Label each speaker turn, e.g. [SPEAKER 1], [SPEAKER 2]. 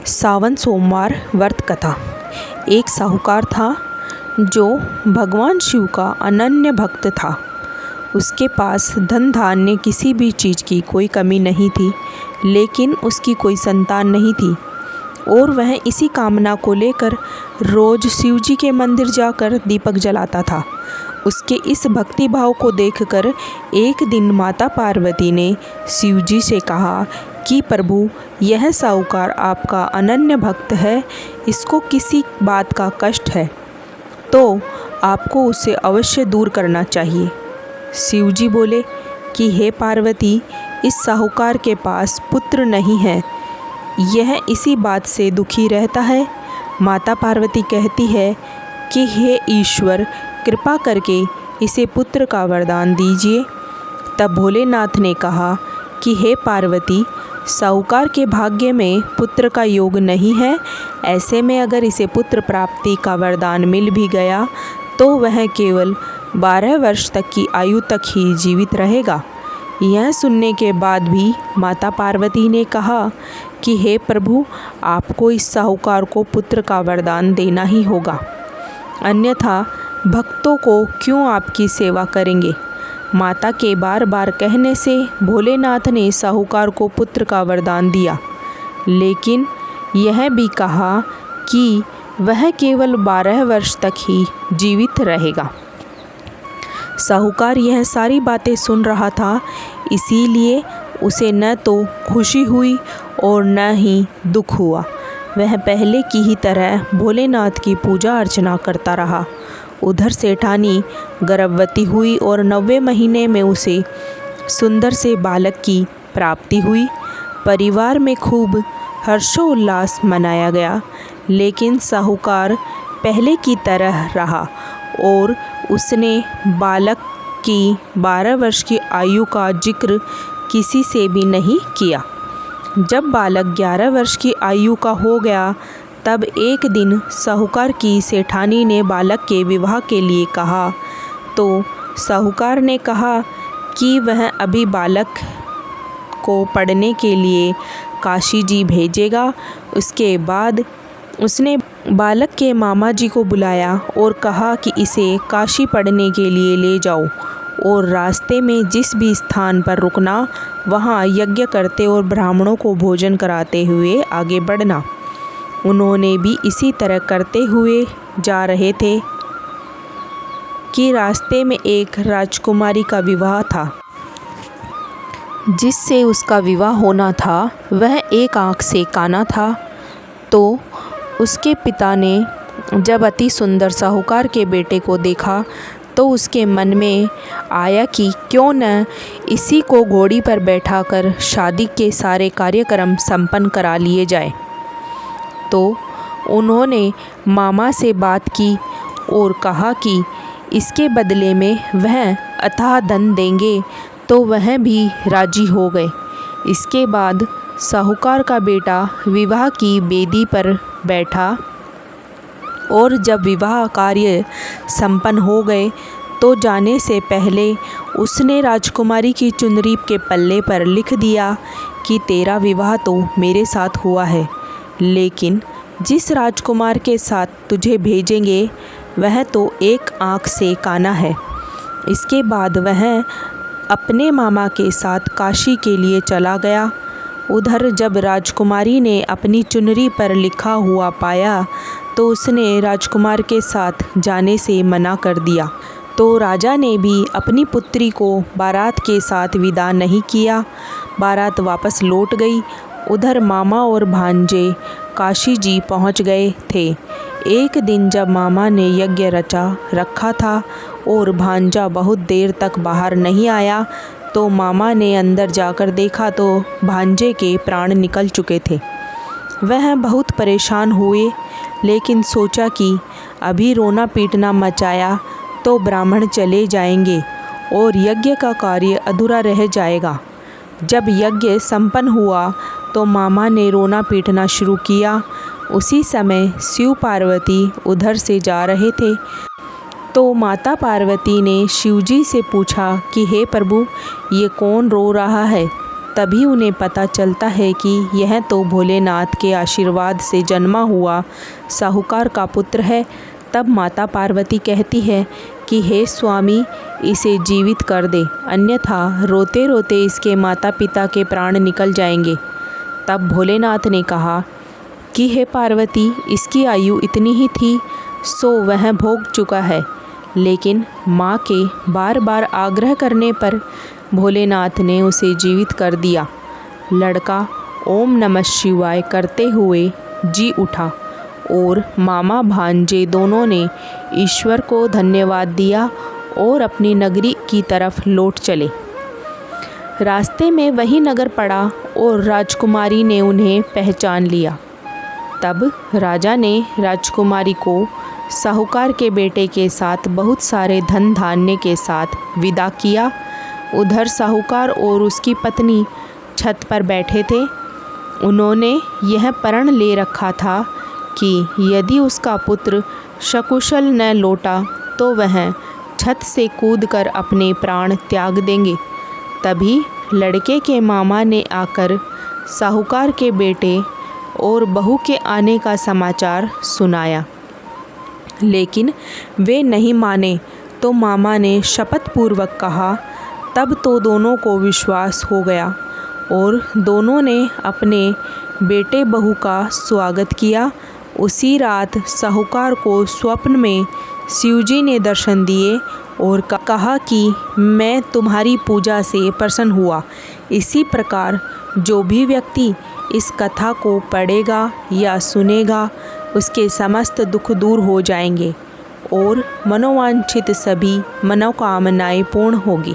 [SPEAKER 1] सावन सोमवार व्रत कथा। एक साहूकार था जो भगवान शिव का अनन्य भक्त था। उसके पास धन धान्य किसी भी चीज़ की कोई कमी नहीं थी, लेकिन उसकी कोई संतान नहीं थी और वह इसी कामना को लेकर रोज़ शिव जी के मंदिर जाकर दीपक जलाता था। उसके इस भक्ति भाव को देखकर एक दिन माता पार्वती ने शिव जी से कहा कि प्रभु, यह साहूकार आपका अनन्य भक्त है, इसको किसी बात का कष्ट है तो आपको उसे अवश्य दूर करना चाहिए। शिव जी बोले कि हे पार्वती, इस साहूकार के पास पुत्र नहीं है, यह इसी बात से दुखी रहता है। माता पार्वती कहती है कि हे ईश्वर, कृपा करके इसे पुत्र का वरदान दीजिए। तब भोलेनाथ ने कहा कि हे पार्वती, साहूकार के भाग्य में पुत्र का योग नहीं है, ऐसे में अगर इसे पुत्र प्राप्ति का वरदान मिल भी गया तो वह केवल 12 वर्ष तक की आयु तक ही जीवित रहेगा। यह सुनने के बाद भी माता पार्वती ने कहा कि हे प्रभु, आपको इस साहूकार को पुत्र का वरदान देना ही होगा, अन्यथा भक्तों को क्यों आपकी सेवा करेंगे। माता के बार बार कहने से भोलेनाथ ने साहूकार को पुत्र का वरदान दिया, लेकिन यह भी कहा कि वह केवल 12 वर्ष तक ही जीवित रहेगा। साहूकार यह सारी बातें सुन रहा था, इसीलिए उसे न तो खुशी हुई और न ही दुख हुआ। वह पहले की ही तरह भोलेनाथ की पूजा अर्चना करता रहा। उधर सेठानी गर्भवती हुई और 9वें महीने में उसे सुंदर से बालक की प्राप्ति हुई। परिवार में खूब हर्षोल्लास मनाया गया, लेकिन साहूकार पहले की तरह रहा और उसने बालक की 12 वर्ष की आयु का जिक्र किसी से भी नहीं किया। जब बालक 11 वर्ष की आयु का हो गया, तब एक दिन साहूकार की सेठानी ने बालक के विवाह के लिए कहा, तो साहूकार ने कहा कि वह अभी बालक को पढ़ने के लिए काशी जी भेजेगा। उसके बाद उसने बालक के मामा जी को बुलाया और कहा कि इसे काशी पढ़ने के लिए ले जाओ और रास्ते में जिस भी स्थान पर रुकना, वहाँ यज्ञ करते और ब्राह्मणों को भोजन कराते हुए आगे बढ़ना। उन्होंने भी इसी तरह करते हुए जा रहे थे कि रास्ते में एक राजकुमारी का विवाह था। जिससे उसका विवाह होना था वह एक आँख से काना था। तो उसके पिता ने जब अति सुंदर साहूकार के बेटे को देखा तो उसके मन में आया कि क्यों न इसी को घोड़ी पर बैठाकर शादी के सारे कार्यक्रम संपन्न करा लिए जाए। तो उन्होंने मामा से बात की और कहा कि इसके बदले में वह अथाह धन देंगे, तो वह भी राजी हो गए। इसके बाद साहूकार का बेटा विवाह की बेदी पर बैठा और जब विवाह कार्य संपन्न हो गए तो जाने से पहले उसने राजकुमारी की चुनरी के पल्ले पर लिख दिया कि तेरा विवाह तो मेरे साथ हुआ है, लेकिन जिस राजकुमार के साथ तुझे भेजेंगे वह तो एक आँख से काना है। इसके बाद वह अपने मामा के साथ काशी के लिए चला गया। उधर जब राजकुमारी ने अपनी चुनरी पर लिखा हुआ पाया तो उसने राजकुमार के साथ जाने से मना कर दिया। तो राजा ने भी अपनी पुत्री को बारात के साथ विदा नहीं किया। बारात वापस लौट गई। उधर मामा और भांजे काशी जी पहुंच गए थे। एक दिन जब मामा ने यज्ञ रचा रखा था और भांजा बहुत देर तक बाहर नहीं आया, तो मामा ने अंदर जाकर देखा तो भांजे के प्राण निकल चुके थे। वह बहुत परेशान हुए, लेकिन सोचा कि अभी रोना पीटना मचाया तो ब्राह्मण चले जाएंगे और यज्ञ का कार्य अधूरा रह जाएगा। जब यज्ञ संपन्न हुआ तो मामा ने रोना पीटना शुरू किया। उसी समय शिव पार्वती उधर से जा रहे थे। तो माता पार्वती ने शिवजी से पूछा कि हे प्रभु, ये कौन रो रहा है। तभी उन्हें पता चलता है कि यह तो भोलेनाथ के आशीर्वाद से जन्मा हुआ साहूकार का पुत्र है। तब माता पार्वती कहती है कि हे स्वामी, इसे जीवित कर दे, अन्यथा रोते रोते इसके माता पिता के प्राण निकल जाएंगे। तब भोलेनाथ ने कहा कि हे पार्वती, इसकी आयु इतनी ही थी, सो वह भोग चुका है। लेकिन माँ के बार बार आग्रह करने पर भोलेनाथ ने उसे जीवित कर दिया। लड़का ओम नमः शिवाय करते हुए जी उठा और मामा भांजे दोनों ने ईश्वर को धन्यवाद दिया और अपनी नगरी की तरफ लौट चले। रास्ते में वही नगर पड़ा और राजकुमारी ने उन्हें पहचान लिया। तब राजा ने राजकुमारी को साहूकार के बेटे के साथ बहुत सारे धन धान्य के साथ विदा किया। उधर साहूकार और उसकी पत्नी छत पर बैठे थे। उन्होंने यह प्रण ले रखा था कि यदि उसका पुत्र सकुशल न लौटा तो वह छत से कूदकर अपने प्राण त्याग देंगे। तभी लड़के के मामा ने आकर साहूकार के बेटे और बहू के आने का समाचार सुनाया, लेकिन वे नहीं माने तो मामा ने शपथ पूर्वक कहा। तब तो दोनों को विश्वास हो गया और दोनों ने अपने बेटे बहू का स्वागत किया। उसी रात साहूकार को स्वप्न में शिवजी ने दर्शन दिए और कहा कि मैं तुम्हारी पूजा से प्रसन्न हुआ। इसी प्रकार जो भी व्यक्ति इस कथा को पढ़ेगा या सुनेगा, उसके समस्त दुख दूर हो जाएंगे और मनोवांछित सभी मनोकामनाएं पूर्ण होगी।